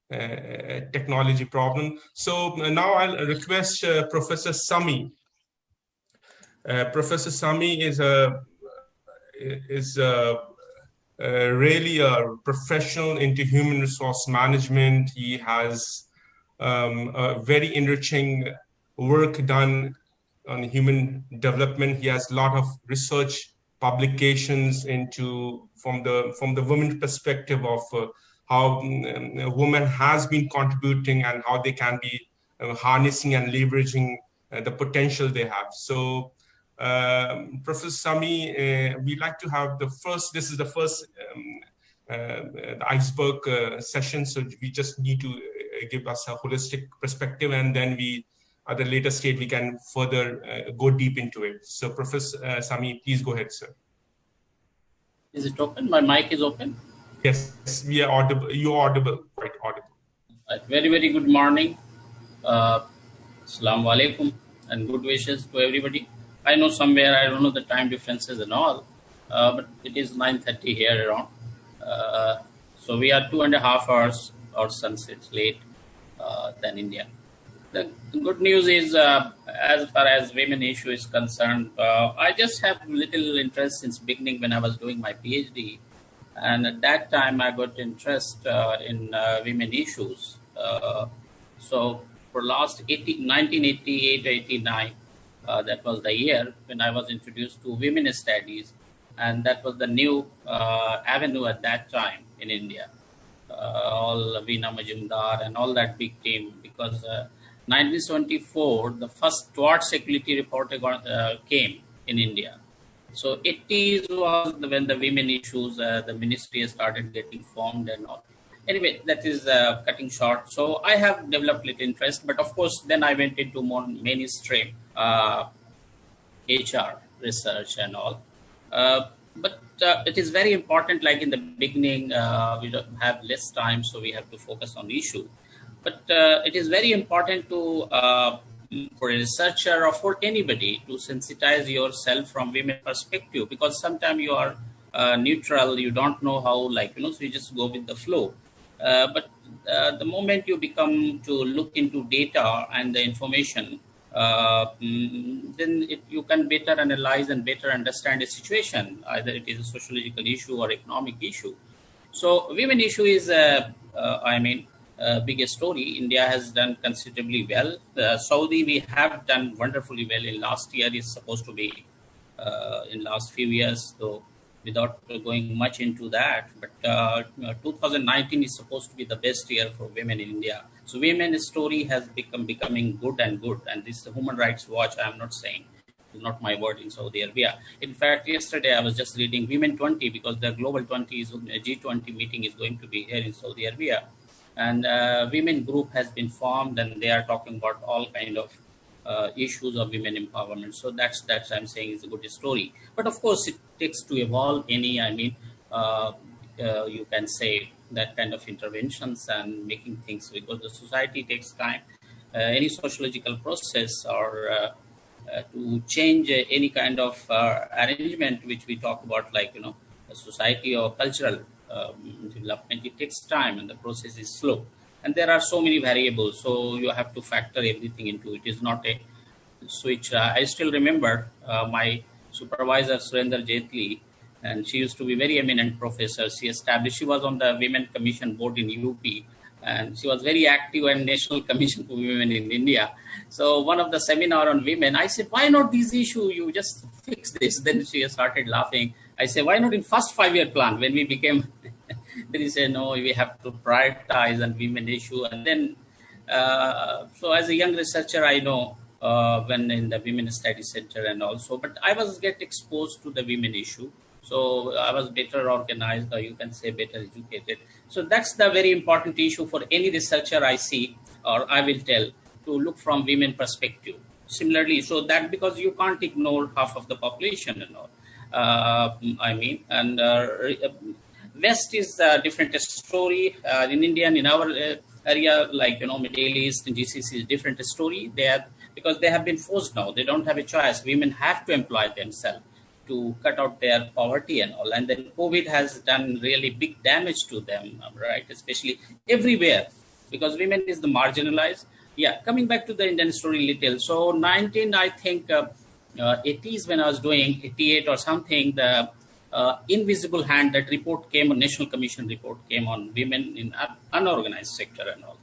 technology problem. So now I'll request Professor Sami. Professor Sami is really a professional into human resource management. He has a very enriching work done on human development. He has a lot of research publications from the women perspective of how a woman has been contributing and how they can be harnessing and leveraging the potential they have. So Professor Sami, we'd like to have this is the first iceberg session, so we just need to give us a holistic perspective, and then at a later stage, we can further go deep into it. So Professor Sami, please go ahead, sir. Is it open? My mic is open? Yes, we are audible. You're audible, quite audible. Very, very good morning. Assalamu alaikum and good wishes to everybody. I know somewhere, I don't know the time differences and all, but it is 9:30 here around. So we are 2.5 hours or sunsets late than India. The good news is, as far as women issue is concerned, I just have little interest since beginning when I was doing my PhD. And at that time, I got interest in women issues. So for last 1988-89, that was the year when I was introduced to women studies. And that was the new avenue at that time in India. All Veena Majumdar and all that big team, because 1974, the first towards equality report came in India. So 80s was when the women issues, the ministry started getting formed and all. Anyway, that is cutting short. So I have developed little interest, but of course, then I went into more mainstream HR research and all. But it is very important, like in the beginning, we don't have less time, so we have to focus on the issue. But it is very important to for a researcher or for anybody to sensitize yourself from women perspective, because sometimes you are neutral, you don't know how, so you just go with the flow. But the moment you become to look into data and the information, then you can better analyze and better understand a situation, either it is a sociological issue or economic issue. So women issue is, biggest story. India has done considerably well. Saudi, we have done wonderfully well in last year. Is supposed to be in last few years, though, without going much into that. But 2019 is supposed to be the best year for women in India. So women's story has becoming good. And this Human Rights Watch, I am not saying, it's not my word in Saudi Arabia. In fact, yesterday I was just reading Women 20, because the Global 20 is G20 meeting is going to be here in Saudi Arabia. And women group has been formed, and they are talking about all kind of issues of women empowerment. So that's I'm saying is a good story. But of course, it takes to evolve any, you can say that kind of interventions and making things, because the society takes time. Any sociological process or to change any kind of arrangement, which we talk about, a society or cultural development, it takes time and the process is slow. And there are so many variables, so you have to factor everything into it. It is not a switch. I still remember my supervisor, Surendra Jaitley, and she used to be very eminent professor. She was on the Women Commission Board in UP, and she was very active in National Commission for Women in India. So one of the seminar on women, I said, why not this issue? You just fix this. Then she started laughing. I said, why not in first 5-year plan when we became, then he said, no, we have to prioritize and women issue. And then, so as a young researcher, I know when in the Women Studies Center and also, but I was get exposed to the women issue. So I was better organized, or you can say better educated. So that's the very important issue for any researcher I see, or I will tell, to look from women perspective. Similarly, so that because you can't ignore half of the population and all. West is a different story. In India and in our area, Middle East and GCC is different story. Because they have been forced now. They don't have a choice. Women have to employ themselves to cut out their poverty and all. And then COVID has done really big damage to them, right? Especially everywhere. because women is the marginalized. Yeah, coming back to the Indian story little. So 80s when I was doing 88 or something, the invisible hand, that report came, a National Commission report came on women in unorganized sector and all.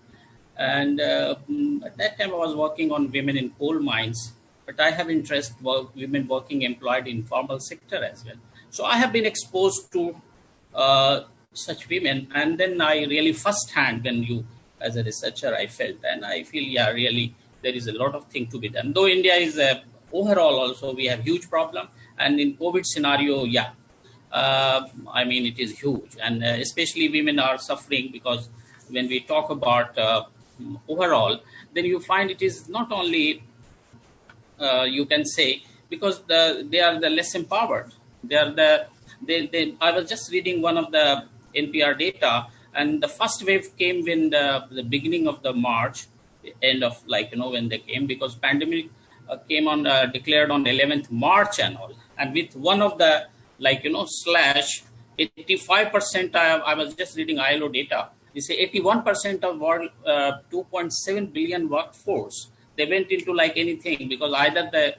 And at that time I was working on women in coal mines, but I have interest women working employed in formal sector as well. So I have been exposed to such women, and then I really firsthand, when you as a researcher, I felt, and I feel, yeah, really there is a lot of thing to be done. Though India is overall also we have huge problem, and in COVID scenario, yeah, I mean it is huge, and especially women are suffering, because when we talk about overall, then you find it is not only you can say, because they are the less empowered. I was just reading one of the NPR data, and the first wave came when the beginning of the March, end of when they came, because pandemic came on declared on 11th March and all, and with one of the slash 85%. I was just reading ILO data. They say 81% of world 2.7 billion workforce, they went into anything, because either the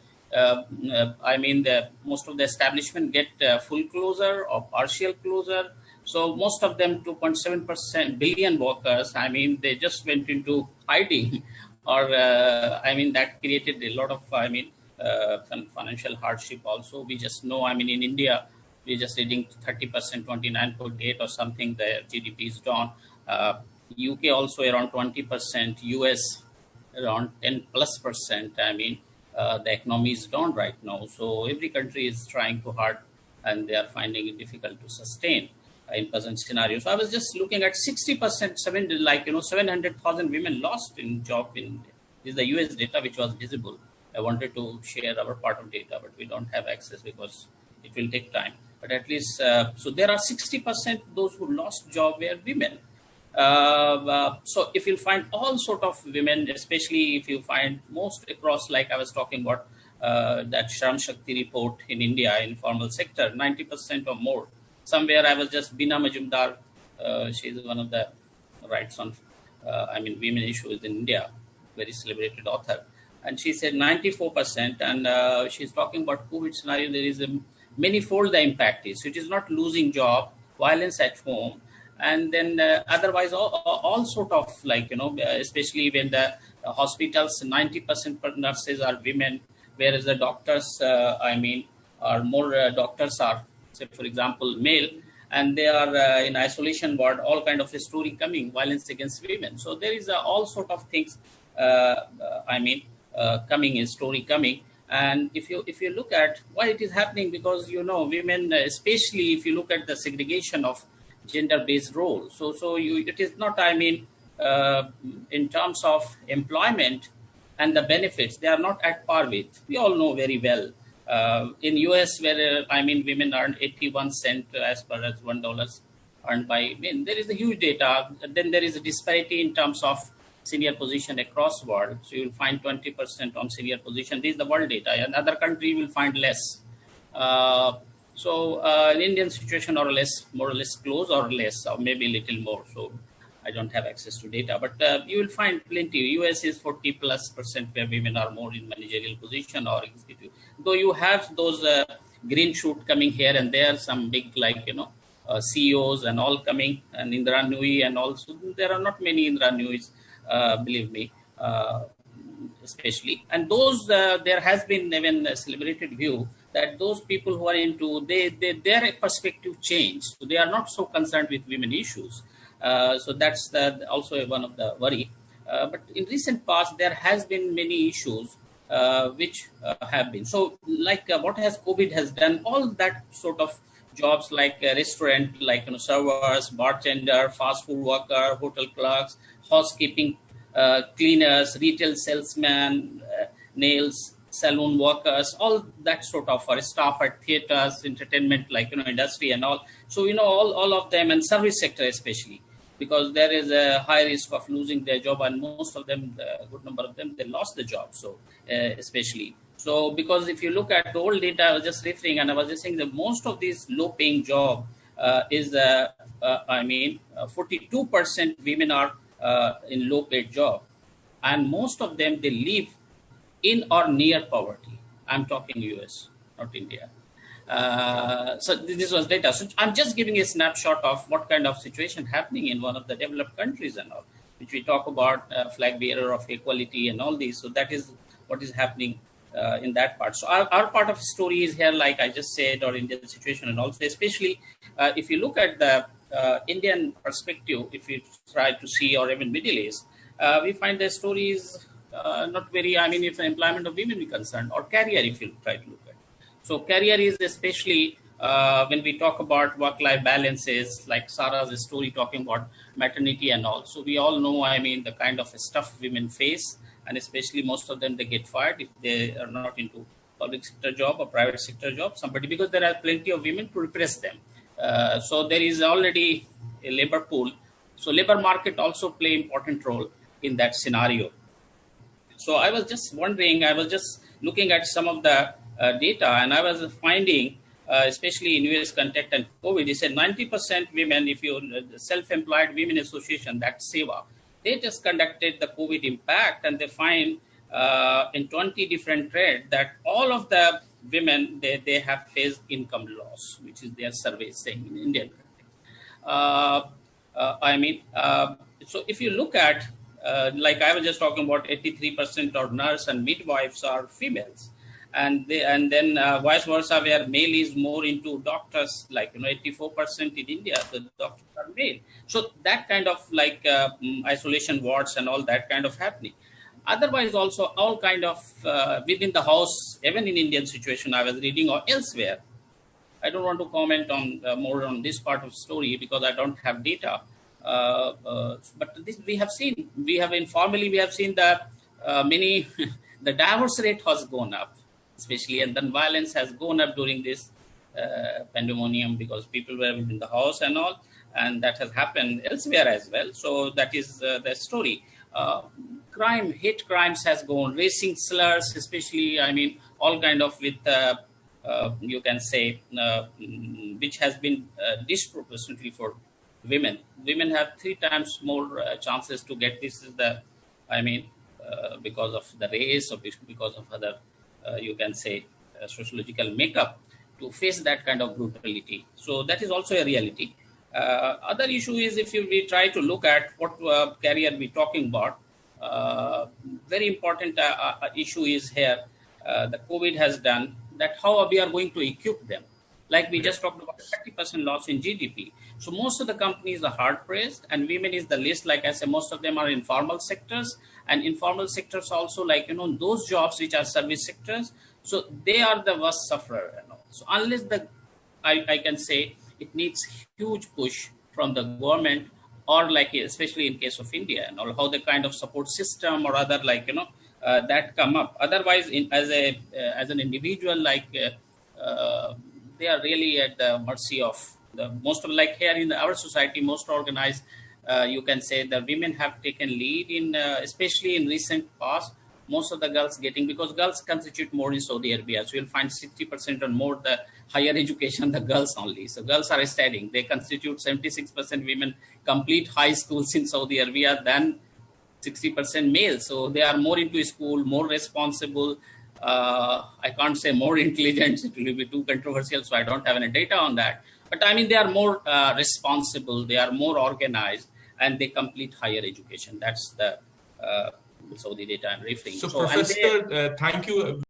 most of the establishment get full closure or partial closure. So most of them, 2.7% billion workers, they just went into hiding, or that created a lot of financial hardship also. We just know, in India, we're just reading 30%, 29.8 or something, the GDP is down. UK also around 20%, US around 10+%. The economy is down right now. So every country is trying too hard, and they are finding it difficult to sustain in present scenario. So I was just looking at 60%, 700,000 women lost in job in this is the US data which was visible. I wanted to share our part of data, but we don't have access because it will take time. But at least, so there are 60% those who lost job were women. So if you find all sort of women, especially if you find most across, like I was talking about that Shram Shakti report in India, informal sector, 90% or more. Somewhere I was just Bina Majumdar, she's one of the rights on, women issues in India, very celebrated author. And she said 94%, and she's talking about COVID scenario, there is a many-fold the impact is. So it is not losing job, violence at home, and then otherwise all sort of especially when the hospitals, 90% nurses are women, whereas the doctors, are more doctors are, say for example, male, and they are in isolation ward, all kind of a story coming, violence against women. So there is all sort of things, coming, a story coming. And if you look at why it is happening, because women, especially if you look at the segregation of gender-based roles, so it is not, in terms of employment and the benefits, they are not at par with. We all know very well. In US, where women earn 81 cents as per as $1 earned by men, there is a huge data. Then there is a disparity in terms of senior position across world. So you will find 20% on senior position. This is the world data. Another country will find less. So in Indian situation, more or less close, or less, or maybe a little more. So I don't have access to data, but you will find plenty. US is 40+% where women are more in managerial position or executive. Though you have those green shoot coming here and there, some big CEOs and all coming, and Indra Nooyi, and also there are not many Indra Nooyis, believe me, especially. And those, there has been even a celebrated view that those people who are into, their perspective changed. So they are not so concerned with women issues. So that's also one of the worry. But in recent past, there has been many issues which have been. So like what has COVID has done, all that sort of jobs like restaurant, servers, bartender, fast food worker, hotel clerks, housekeeping, cleaners, retail salesman, nails, salon workers, all that sort of staff at theaters, entertainment, industry and all. So, all of them, and service sector especially, because there is a high risk of losing their job, and most of them, a good number of them, they lost the job. So, especially. So, because if you look at the old data, I was just referring, and I was just saying that most of these low-paying job is, 42% women are in low-paid job, and most of them they live in or near poverty. I'm talking US, not India. So this was data. So I'm just giving a snapshot of what kind of situation happening in one of the developed countries and all, which we talk about flag bearer of equality and all these. So that is what is happening in that part. So our part of the story is here, like I just said, or Indian situation, and also especially if you look at the Indian perspective, if you try to see, or even Middle East, we find the story is not very, I mean, if employment of women is concerned, or career, if you try to look at. So career is especially when we talk about work-life balances, like Sarah's story talking about maternity and all. So we all know, I mean, the kind of stuff women face, and especially most of them, they get fired if they are not into public sector job or private sector job, somebody, because there are plenty of women to replace them. So there is already a labor pool. So labor market also play important role in that scenario. So I was just wondering, I was just looking at some of the data, and I was finding, especially in US context and COVID, they said 90% women, if you self-employed women association, that's SEWA, they just conducted the COVID impact, and they find in 20 different trades that all of the women, they have faced income loss, which is their survey saying in Indian context. So if you look at, like I was just talking about, 83% of nurse and midwives are females, and then vice versa, where male is more into doctors, like 84% in India, the doctors are male. So that kind of like isolation wards and all that kind of happening. Otherwise, also all kind of within the house, even in Indian situation, I was reading or elsewhere. I don't want to comment on more on this part of the story because I don't have data. But this we have seen. We have informally the many the divorce rate has gone up, especially, and then violence has gone up during this pandemonium because people were in the house and all, and that has happened elsewhere as well. So that is the story. Crime, hate crimes has gone, racial slurs, especially, I mean, all kind of with, you can say, which has been disproportionately for women. Women have 3 times more chances to get this is the, I mean, because of the race or because of other, you can say, sociological makeup to face that kind of brutality. So that is also a reality. Other issue is if we try to look at what career we're talking about, very important issue is here, the COVID has done, that how we are going to equip them. Like we just talked about 30% loss in GDP. So most of the companies are hard pressed, and women is the least. Like I said, most of them are informal sectors, and informal sectors also, like, those jobs which are service sectors. So they are the worst sufferer. So unless I can say it needs huge push from the government, or like especially in case of India, and how the kind of support system or other, like that come up. Otherwise, as an individual, like they are really at the mercy of the most of, like here in our society, most organized. You can say the women have taken lead in, especially in recent past. Most of the girls getting, because girls constitute more in Saudi Arabia. So you'll find 60% or more the higher education, the girls only. So girls are studying. They constitute 76% women complete high schools in Saudi Arabia than 60% males. So they are more into school, more responsible. I can't say more intelligent. It will be too controversial. So I don't have any data on that. But I mean, they are more responsible. They are more organized, and they complete higher education. That's the Saudi data I'm referring. So Professor, thank you.